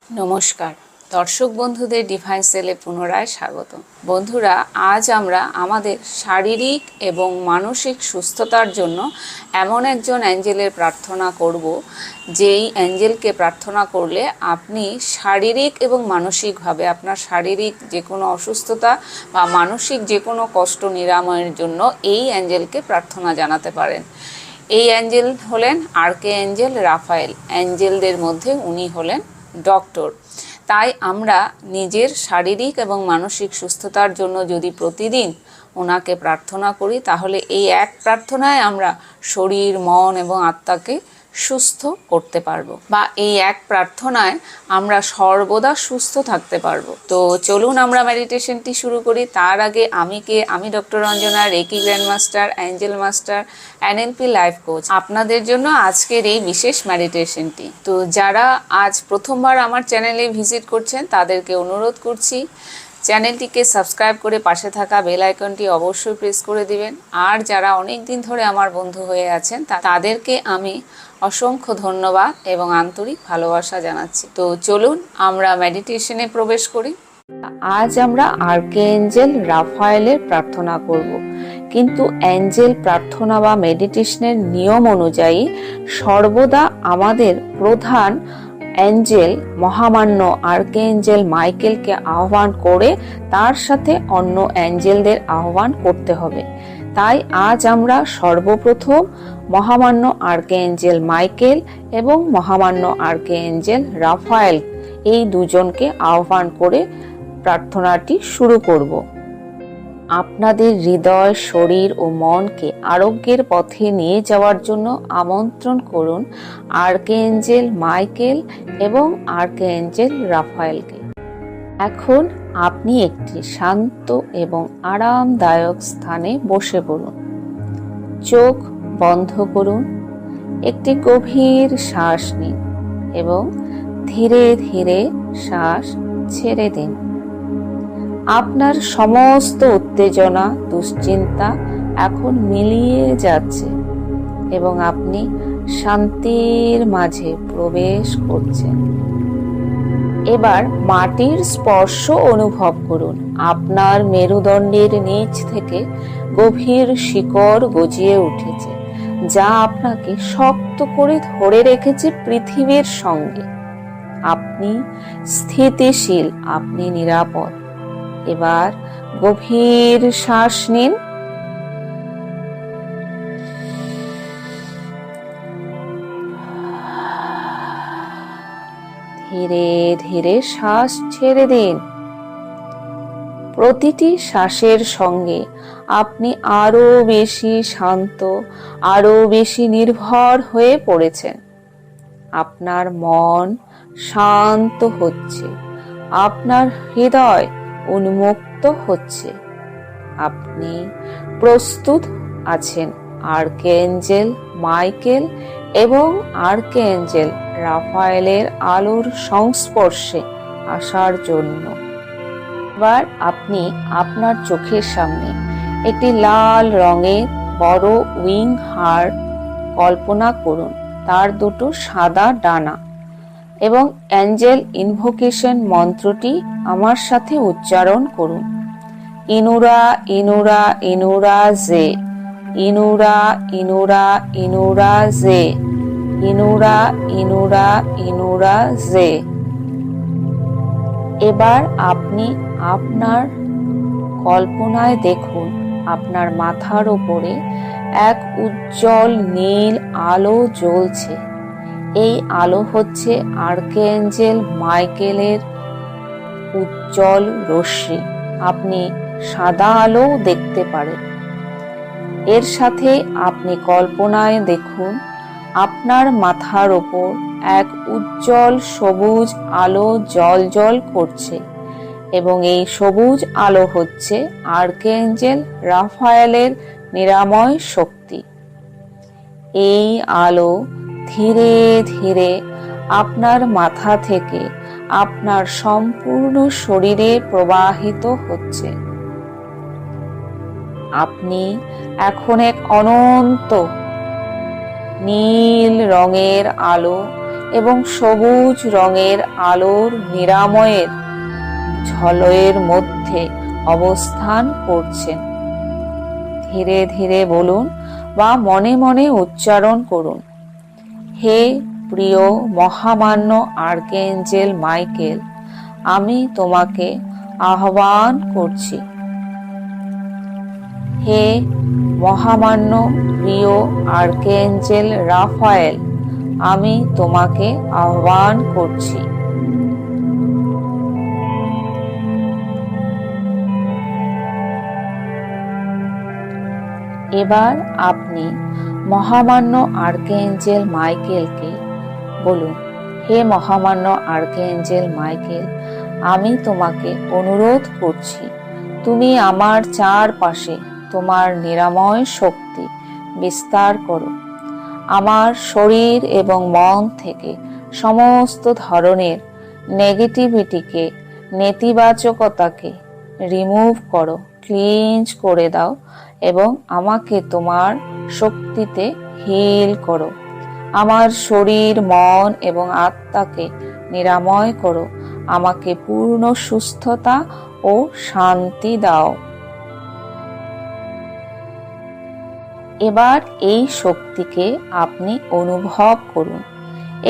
নমস্কার দর্শক বন্ধুদের ডিভাইন সেলে পুনরায় স্বাগত। বন্ধুরা, আজ আমরা আমাদের শারীরিক এবং মানসিক সুস্থতার জন্য এমন একজন অ্যাঞ্জেলের প্রার্থনা করব, যেই অ্যাঞ্জেলকে প্রার্থনা করলে আপনি শারীরিক এবং মানসিকভাবে আপনার শারীরিক যে কোনো অসুস্থতা বা মানসিক যে কোনো কষ্ট নিরাময়ের জন্য এই অ্যাঞ্জেলকে প্রার্থনা জানাতে পারেন। এই অ্যাঞ্জেল হলেন আর্কেঅ্যাঞ্জেল রাফায়েল। অ্যাঞ্জেলদের মধ্যে উনি হলেন ডক্টর। তাই আমরা নিজের শারীরিক এবং মানসিক সুস্থতার জন্য যদি প্রতিদিন ওনাকে প্রার্থনা করি, তাহলে এই এক প্রার্থনায় আমরা শরীর, মন এবং আত্মাকে সুস্থ করতে পারবো, বা এই এক প্রার্থনায় আমরা সর্বদা সুস্থ থাকতে পারবো। তো চলুন আমরা মেডিটেশনটি শুরু করি। তার আগে আমি doctor Ranjana, reiki grandmaster, angel master, NLP life coach, আপনাদের জন্য আজকের এই বিশেষ মেডিটেশনটি। তো যারা আজ প্রথমবার আমার চ্যানেলে ভিজিট করছেন তাদেরকে অনুরোধ করছি চ্যানেলটিকে সাবস্ক্রাইব করে পাশে থাকা বেল আইকনটি অবশ্যই প্রেস করে দিবেন। আর যারা অনেক দিন ধরে আমার বন্ধু হয়ে আছেন তাদেরকে আমি অসংখ্য ধন্যবাদ এবং আন্তরিক ভালোবাসা জানাচ্ছি। তো চলুন আমরা মেডিটেশনে প্রবেশ করি। আজ আমরা আর্কেঅ্যাঞ্জেল রাফায়েলের প্রার্থনা করব, কিন্তু অ্যাঞ্জেল প্রার্থনা বা মেডিটেশনের নিয়ম অনুযায়ী সর্বদা আমাদের প্রধান অ্যাঞ্জেল মহামান্য আর্কেঅ্যাঞ্জেল মাইকেলকে আহ্বান করে তার সাথে অন্য অ্যাঞ্জেলদের আহ্বান করতে হবে। তাই আজ আমরা সর্বপ্রথম মহামান্য আর্কেঅ্যাঞ্জেল মাইকেল এবং মহামান্য আর্কেঅ্যাঞ্জেল রাফায়েল এই দুজনকে আহ্বান করে প্রার্থনাটি শুরু করব। আপনাদের হৃদয়, শরীর ও মনকে আরোগ্যের পথে নিয়ে যাওয়ার জন্য আমন্ত্রণ করুন আর্কেঅ্যাঞ্জেল মাইকেল এবং আর্কেঅ্যাঞ্জেল রাফায়েলকে। এখন আপনি একটি শান্ত এবং আরামদায়ক স্থানে বসে পড়ুন। চোখ বন্ধ করুন, একটি গভীর শ্বাস নিন এবং ধীরে ধীরে শ্বাস ছেড়ে দিন। আপনার সমস্ত উত্তেজনা, দুশ্চিন্তা এখন মিলিয়ে যাচ্ছে এবং আপনি শান্তির মাঝে প্রবেশ করছেন। এবার মাটির স্পর্শ অনুভব করুন। আপনার মেরুদণ্ডের নিচ থেকে গভীর শিকড় গজিয়ে উঠেছে, যা আপনাকে শক্ত করে ধরে রেখেছে পৃথিবীর সঙ্গে। আপনি স্থিতিশীল, আপনি নিরাপদ। এবার গভীর শ্বাস নিন। ধীরে ধীরে শ্বাস ছেড়ে দিন। প্রতিটি শ্বাসের সঙ্গে আপনি আরো বেশি শান্ত, আরো বেশি নির্ভর হয়ে পড়েছেন। আপনার মন শান্ত হচ্ছে, আপনার হৃদয় উন্মুক্ত হচ্ছে। আপনি প্রস্তুত আছেন আর্কেঅ্যাঞ্জেল মাইকেল এবং আর্কেঅ্যাঞ্জেল রাফায়েলের আলোর সংস্পর্শে আসার জন্য। এবার আপনি আপনার চোখের সামনে একটি লাল রঙের বড় উইং হার্ট কল্পনা করুন, তার দুটো সাদা ডানা, এবং অ্যাঞ্জেল ইনভোকেশন মন্ত্রটি আমার সাথে উচ্চারণ করুন। ইনুরা ইনুরা ইনুরা জে, ইনুরা ইনুরা ইনুরা জে, ইনুরা ইনুরা ইনুরা জে। এবার আপনি আপনার কল্পনায় দেখুন আপনার মাথার উপরে এক উজ্জ্বল নীল আলো জ্বলছে। এই আলো হচ্ছে আর্কেঅ্যাঞ্জেল মাইকেলের উজ্জ্বল রশ্মি। আপনি সাদা আলো দেখতে পারেন। এর সাথে আপনি কল্পনায় দেখুন আপনার মাথার ওপর এক উজ্জ্বল সবুজ আলো জ্বলজ্বল করছে, এবং এই সবুজ আলো হচ্ছে আর্কেঅ্যাঞ্জেল রাফায়েলের নিরাময় শক্তি। এই আলো ধীরে ধীরে আপনার মাথা থেকে আপনার সম্পূর্ণ শরীরে প্রবাহিত হচ্ছে। আপনি এখন এক অনন্ত নীল রঙের আলো এবং সবুজ রঙের আলোর নিরাময়ের ঝলয়ের মধ্যে অবস্থান করছেন। ধীরে ধীরে বলুন বা মনে মনে উচ্চারণ করুন, হে প্রিয় মহামান্য আর্কএঞ্জেল মাইকেল, আমি তোমাকে আহ্বান করছি। হে মহামান্য প্রিয় আর্কএঞ্জেল রাফায়েল, আমি তোমাকে আহ্বান করছি। এবার আপনি মহামান্য আর্কএঞ্জেল মাইকেলকে বলুন, হে মহামান্য আর্কএঞ্জেল মাইকেল, আমি তোমাকে অনুরোধ করছি, তুমি আমার চারপাশে তোমার নিরাময় শক্তি বিস্তার করো। আমার শরীর এবং মন থেকে সমস্ত ধরনের নেগেটিভিটিকে, নেতিবাচকতাকে রিমুভ করো, ক্লিনজ করে দাও এবং আমাকে তোমার শক্তিতে হিল করো। আমার শরীর, মন এবং আত্মাকে নিরাময় করো। আমাকে পূর্ণ সুস্থতা ও শান্তি দাও। এবার এই শক্তিকে আপনি অনুভব করুন,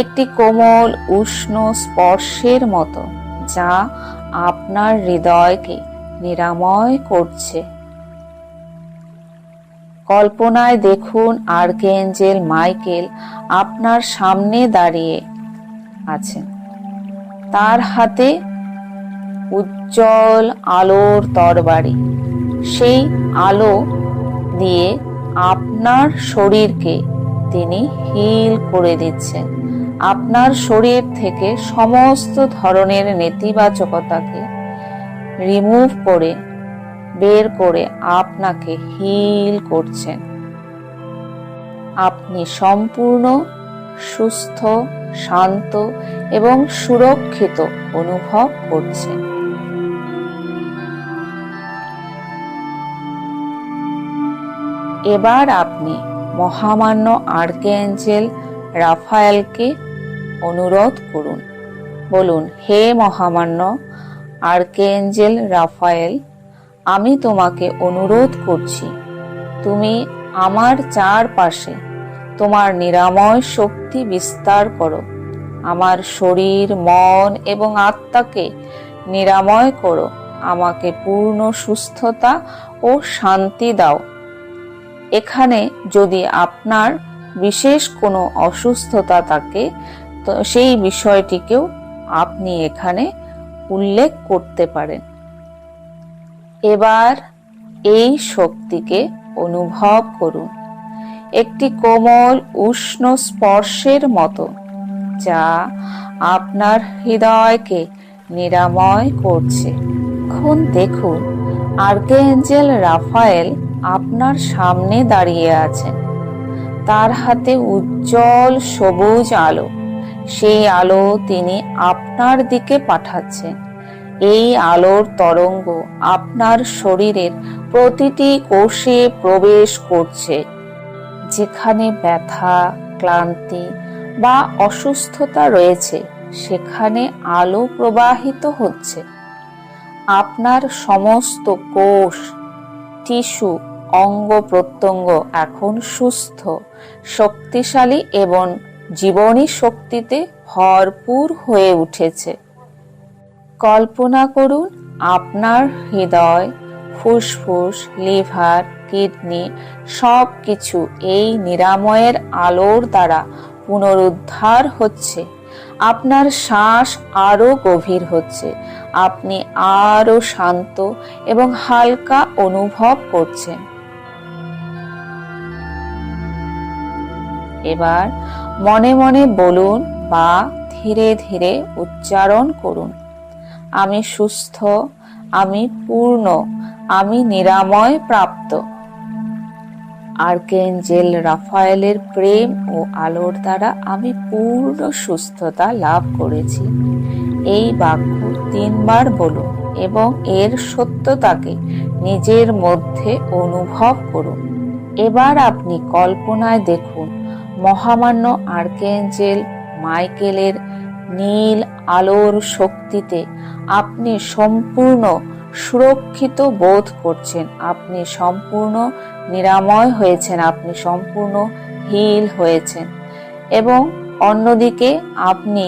একটি কোমল উষ্ণ স্পর্শের মতো, যা আপনার হৃদয়কে নিরাময় করছে। কল্পনায় দেখুন আর্কএঞ্জেল মাইকেল আপনার সামনে দাঁড়িয়ে আছেন। তার হাতে উজ্জ্বল আলোর তরবারি। সেই আলো দিয়ে আপনার শরীরকে তিনি হিল করে দিচ্ছেন। আপনার শরীর থেকে সমস্ত ধরনের নেতিবাচকতাকে রিমুভ করে, বের করে আপনাকে হিল করছেন। আপনি সম্পূর্ণ সুস্থ, শান্ত এবং সুরক্ষিত অনুভব করছেন। এবার আপনি মহামান্য আর্কএঞ্জেল রাফায়েলকে অনুরোধ করুন, বলুন, হে মহামান্য আর্কএঞ্জেল রাফায়েল, আমি তোমাকে অনুরোধ করছি, তুমি আমার চারপাশে তোমার নিরাময় শক্তি বিস্তার করো। আমার শরীর, মন এবং আত্মাকে নিরাময় করো। আমাকে পূর্ণ সুস্থতা ও শান্তি দাও। এখানে যদি আপনার বিশেষ কোনো অসুস্থতা থাকে, তো সেই বিষয়টিকেও আপনি এখানে উল্লেখ করতে পারেন। এবার এই শক্তিকে অনুভব করুন, একটি কোমল উষ্ণ স্পর্শের মতো, যা আপনার হৃদয়কে নিরাময় করছে। এখন দেখুন আর্কএঞ্জেল রাফায়েল আপনার সামনে দাঁড়িয়ে আছেন। তার হাতে উজ্জ্বল সবুজ আলো। সেই আলো তিনি আপনার দিকে পাঠাচ্ছেন। এই আলোর তরঙ্গ আপনার শরীরের প্রতিটি কোষে প্রবেশ করছে। যেখানে ব্যথা, ক্লান্তি বা অসুস্থতা রয়েছে, সেখানে আলো প্রবাহিত হচ্ছে। আপনার সমস্ত কোষ, টিস্যু, অঙ্গ প্রত্যঙ্গ এখন সুস্থ, শক্তিশালী এবং জীবনী শক্তিতে ভরপুর হয়ে উঠেছে। কল্পনা করুন আপনার হৃদয়, ফুসফুস, লিভার, কিডনি সবকিছু এই নিরাময়ের আলোর দ্বারা পুনরুদ্ধার হচ্ছে। আপনার শ্বাস আরো গভীর হচ্ছে। আপনি আরো শান্ত এবং হালকা অনুভব করছেন। এবার মনে মনে বলুন বা ধীরে ধীরে উচ্চারণ করুন, আমি সুস্থ, আমি পূর্ণ, আমি নিরাময় প্রাপ্ত। আর্কএঞ্জেল রাফায়েলের প্রেম ও আলোর দ্বারা আমি পূর্ণ সুস্থতা লাভ করেছি। এই বাক্য 3 বার বলুন এবং এর সত্যতাকে নিজের মধ্যে অনুভব করুন। এবার আপনি কল্পনায় দেখুন মহামান্য আর্কএঞ্জেল মাইকেলের নীল আলোর শক্তিতে আপনি সম্পূর্ণ সুরক্ষিত বোধ করছেন। আপনি সম্পূর্ণ নিরাময় হয়েছেন, আপনি সম্পূর্ণ হিল হয়েছেন। এবং অন্যদিকে আপনি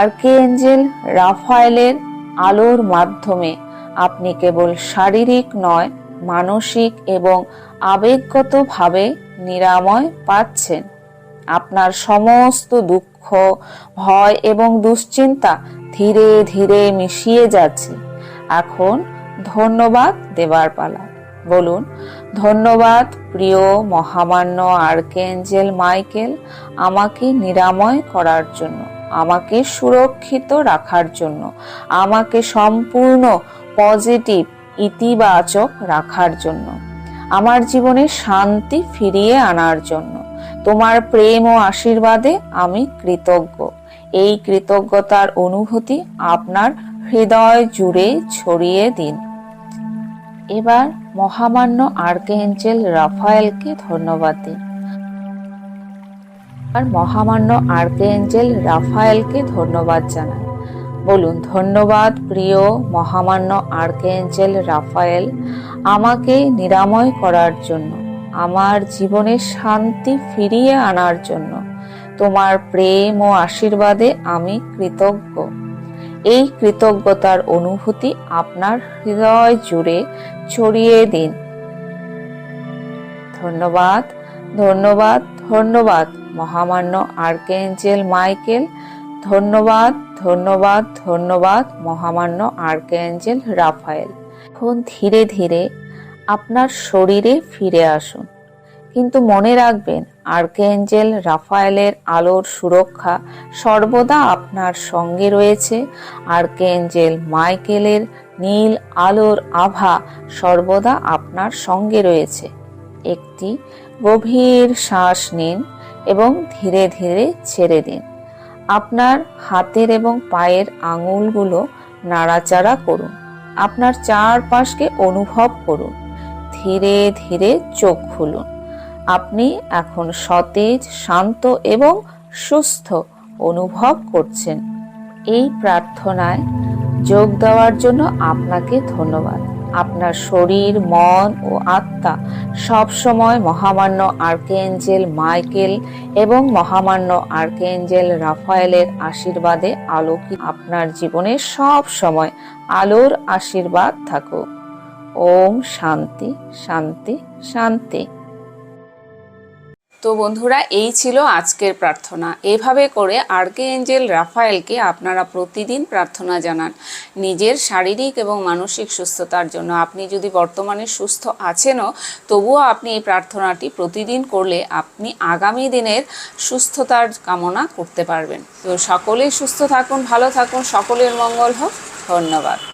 আর্কেঞ্জেল রাফায়েলের আলোর মাধ্যমে আপনি কেবল শারীরিক নয়, মানসিক এবং আবেগগতভাবে নিরাময় পাচ্ছেন। আপনার সমস্ত দুঃখ, ভয় এবং দুশ্চিন্তা ধীরে ধীরে মিশিয়ে যাচ্ছে। এখন ধন্যবাদ দেবার পালা। বলুন, ধন্যবাদ প্রিয় মহামান্য আর্কেঞ্জেল মাইকেল, আমাকে নিরাময় করার জন্য, আমাকে সুরক্ষিত রাখার জন্য, আমাকে সম্পূর্ণ পজিটিভ ইতিবাচক রাখার জন্য, আমার জীবনে শান্তি ফিরিয়ে আনার জন্য। তোমার প্রেম ও আশীর্বাদে আমি কৃতজ্ঞ। এই কৃতজ্ঞতার অনুভূতি আপনার হৃদয় জুড়ে ছড়িয়ে দিন। এবার মহামান্য আর্কেঞ্জেল রাফায়েলকে ধন্যবাদ দিন। আর মহামান্য আর্কেঞ্জেল রাফায়েলকে ধন্যবাদ জানান। বলুন, ধন্যবাদ প্রিয় মহামান্য আর্কেঞ্জেল রাফায়েল, আমাকে নিরাময় করার জন্য, আমার জীবনে শান্তি ফিরিয়ে আনার জন্য। তোমার প্রেম ও আশীর্বাদে আমি কৃতজ্ঞ। এই কৃতজ্ঞতার অনুভূতি আপনার হৃদয় জুড়ে ছড়িয়ে দিন। ধন্যবাদ, ধন্যবাদ, ধন্যবাদ মহামান্য আর্কেঞ্জেল মাইকেল। ধন্যবাদ, ধন্যবাদ, ধন্যবাদ মহামান্য আর্কেঞ্জেল রাফায়েল। এখন ধীরে ধীরে আপনার শরীরে ফিরে আসুন। কিন্তু মনে রাখবেন, আর্কেঞ্জেল রাফায়েলের আলোর সুরক্ষা সর্বদা আপনার সঙ্গে রয়েছে। আর্কেঞ্জেল মাইকেলের নীল আলোর আভা সর্বদা আপনার সঙ্গে রয়েছে। একটি গভীর শ্বাস নিন এবং ধীরে ধীরে ছেড়ে দিন। আপনার হাতের এবং পায়ের আঙুলগুলো নাড়াচাড়া করুন। আপনার চারপাশকে অনুভব করুন। ধীরে ধীরে চোখ খুলুন। আপনি এখন সতেজ, শান্ত এবং সুস্থ অনুভব করছেন। এই প্রার্থনায় যোগ দেওয়ার জন্য আপনাকে ধন্যবাদ। আপনার শরীর, মন ও আত্মা সবসময় মহামান্য আর্কেঞ্জেল মাইকেল এবং মহামান্য আর্কেঞ্জেল রাফায়েলের আশীর্বাদে আলোকিত। আপনার জীবনে সব সময় আলোর আশীর্বাদ থাকুক। ওম শান্তি, শান্তি, শান্তি। তো বন্ধুরা, এই ছিল আজকের প্রার্থনা। এভাবে করে আর্কেঞ্জেল রাফায়েলকে আপনারা প্রতিদিন প্রার্থনা জানান নিজের শারীরিক এবং মানসিক সুস্থতার জন্য। আপনি যদি বর্তমানে সুস্থ আছেনও, তবুও আপনি এই প্রার্থনাটি প্রতিদিন করলে আপনি আগামী দিনের সুস্থতার কামনা করতে পারবেন। তো সকলেই সুস্থ থাকুন, ভালো থাকুন, সকলের মঙ্গল হোক। ধন্যবাদ।